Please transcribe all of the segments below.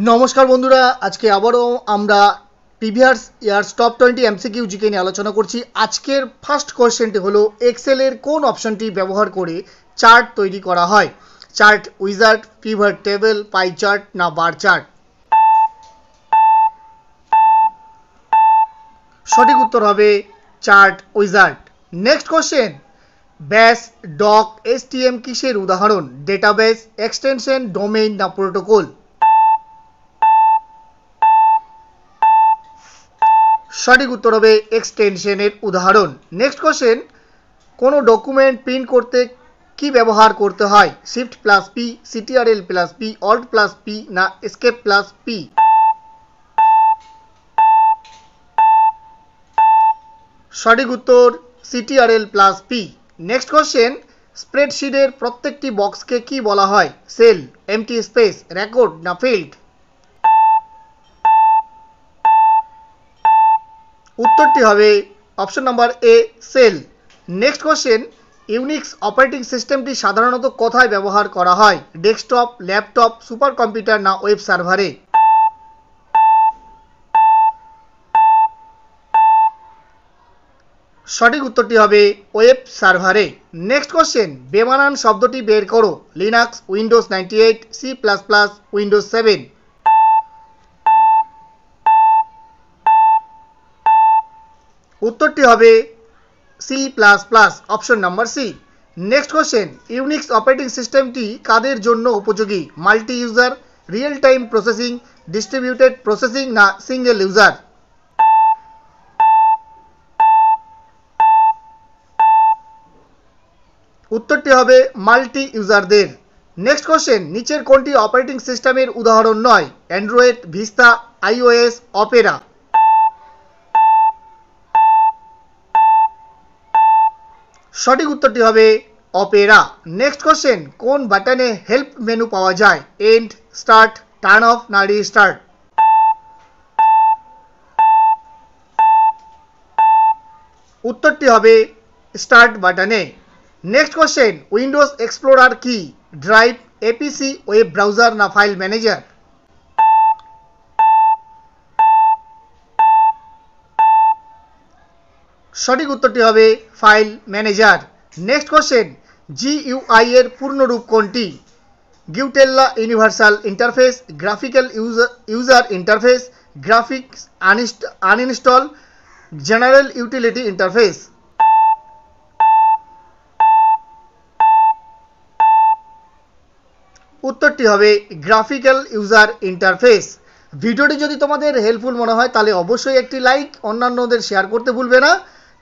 নমস্কার বন্ধুরা, আজকে আবারও আমরা previous years top 20 MCQ GK নিয়ে আলোচনা করছি। আজকের ফার্স্ট কোশ্চেনটি হলো এক্সেলের কোন অপশনটি ব্যবহার করে চার্ট তৈরি করা হয়? Chart wizard, pivot table, pie chart না বার চার্ট? সঠিক উত্তর হবে chart wizard. Next question, bash, doc, STM কিসের উদাহরণ? ডেটাবেস, এক্সটেনশন, ডোমেইন না প্রোটোকল? সঠিক উত্তর হবে এক্সটেনশনের উদাহরণ। নেক্সট কোশ্চেন, কোনো ডকুমেন্ট প্রিন্ট করতে কি ব্যবহার করতে হয়? Shift plus P, CTRL plus P, alt plus P না এসকেপ প্লাস পি? সঠিক উত্তর CTRL plus P. Next question, স্প্রেডশিটের প্রত্যেকটি বক্সকে কি বলা হয়? সেল, এমটি স্পেস, রেকর্ড না ফিল্ড? উত্তরটি হবে option number A, cell. Next question, Unix operating সিস্টেমটি সাধারণত কোথায় ব্যবহার করা হয়? ডেস্কটপ, ল্যাপটপ, সুপার কম্পিউটার না ওয়েব সার্ভারে? সঠিক উত্তরটি হবে ওয়েব সার্ভারে। নেক্সট কোশ্চেন, বেমানান শব্দটি বের করো। Linux, Windows 98, C plus plus, Windows 7? উত্তরটি হবে C plus plus, option number C. Next question, Unix operating সিস্টেমটি কাদের জন্য উপযোগী? Multi user, real time processing, distributed processing না সিঙ্গেল ইউজার? উত্তরটি হবে মাল্টি ইউজারদের। নেক্সট কোশ্চেন, নিচের কোনটি অপারেটিং সিস্টেমের উদাহরণ নয়? Android, vista, iOS, Opera? সঠিক উত্তরটি হবে অপেরা। নেক্সট কোশ্চেন, কোন বাটনে হেল্প মেনু পাওয়া যায়? এন্ড, স্টার্ট, টার্ন অফ না রিস্টার্ট? উত্তরটি হবে স্টার্ট বাটনে। নেক্সট কোশ্চেন, উইন্ডোজ এক্সপ্লোরার কি? ড্রাইভ, এপিসি, ওয়েব ব্রাউজার না ফাইল ম্যানেজার? সঠিক উত্তরটি হবে file manager. Next question, GUI এর পূর্ণরূপ কোনটি? গিউটেল্লা universal interface, graphical user interface, graphics uninstall, general utility interface? উত্তরটি হবে গ্রাফিক্যাল ইউজার ইন্টারফেস। ভিডিওটি যদি তোমাদের হেল্পফুল মনে হয় তাহলে অবশ্যই একটি লাইক, অন্যান্যদের শেয়ার করতে ভুলবে না,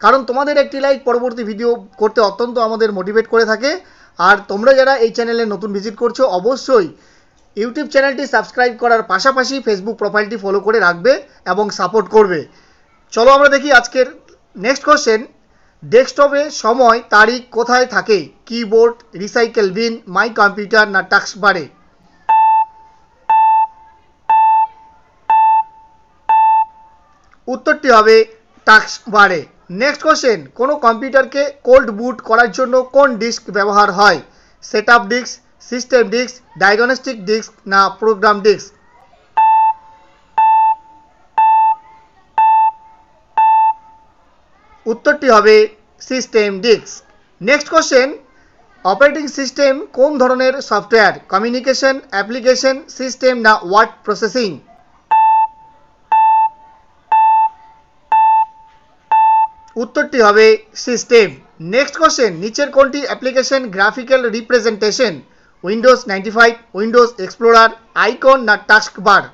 কারণ তোমাদের একটি লাইক পরবর্তী ভিডিও করতে অত্যন্ত আমাদের মোটিভেট করে থাকে। আর তোমরা যারা এই চ্যানেলে নতুন ভিজিট করছো অবশ্যই ইউটিউব চ্যানেলটি সাবস্ক্রাইব করার পাশাপাশি ফেসবুক প্রোফাইলটি ফলো করে রাখবে এবং সাপোর্ট করবে। চলো আমরা দেখি আজকের নেক্সট কোশ্চেন, ডেস্কটপে সময় তারিখ কোথায় থাকে? Keyboard, recycle bin, my computer না টাস্ক বারে? উত্তরটি হবে টাস্ক বারে। নেক্সট কোশ্চেন, কোনো কম্পিউটারকে কোল্ড বুট করার জন্য কোন ডিস্ক ব্যবহার হয়? Setup disk, system disk, diagnostic disk না প্রোগ্রাম ডিস্ক? উত্তরটি হবে system disk. Next question, operating system কোন ধরনের সফটওয়্যার? কমিউনিকেশন, অ্যাপ্লিকেশন, সিস্টেম না ওয়ার্ড প্রসেসিং? উত্তরটি হবে সিস্টেম। নেক্সট কোশ্চেন, নিচের কোনটি application graphical representation? Windows 95, Windows Explorer, icon না টাস্ক বার?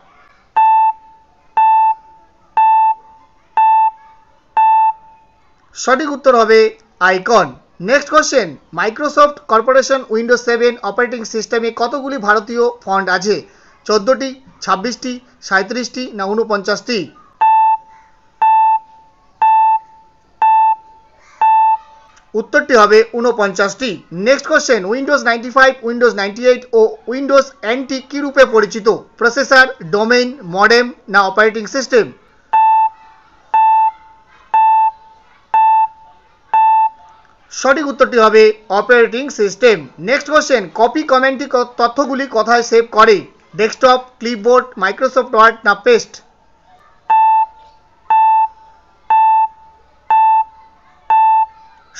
সঠিক উত্তর হবে icon. Next question, Microsoft corporation Windows 7 operating সিস্টেমে কতগুলি ভারতীয় ফন্ট আছে? 14টি, 26টি, 37টি না 49টি? উত্তরটি হবে 49টি। নেক্সট কোশ্চেন, উইন্ডোজ 95, উইন্ডোজ 98 ও উইন্ডোজ এনটি কি রূপে পরিচিত? প্রসেসর, ডোমেইন, মডেম না অপারেটিং সিস্টেম? সঠিক উত্তরটি হবে operating system. Next question, copy কমেন্টটি তথ্যগুলি কোথায় সেভ করে? ডেস্কটপ, ক্লিপবোর্ড, মাইক্রোসফট ওয়ার্ড না পেস্ট?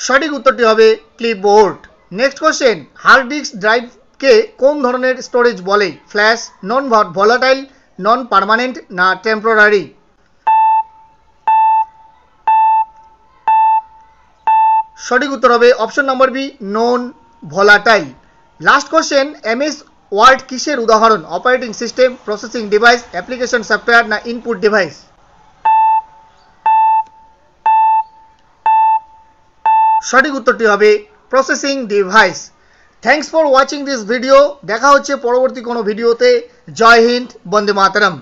সঠিক উত্তরটি হবে clipboard. Next question, hard disk ড্রাইভকে কোন ধরনের স্টোরেজ বলে? Flash, non volatile, non permanent না টেম্পোরারি? সঠিক উত্তর হবে option number B, non volatile. Last question, MS word কিসের উদাহরণ? Operating system, processing device, application software না ইনপুট ডিভাইস? সঠিক উত্তরটি হবে processing device. Thanks for watching this video. দেখা হচ্ছে পরবর্তী কোনো ভিডিওতে। জয় হিন্দ, বন্দে মাতরম।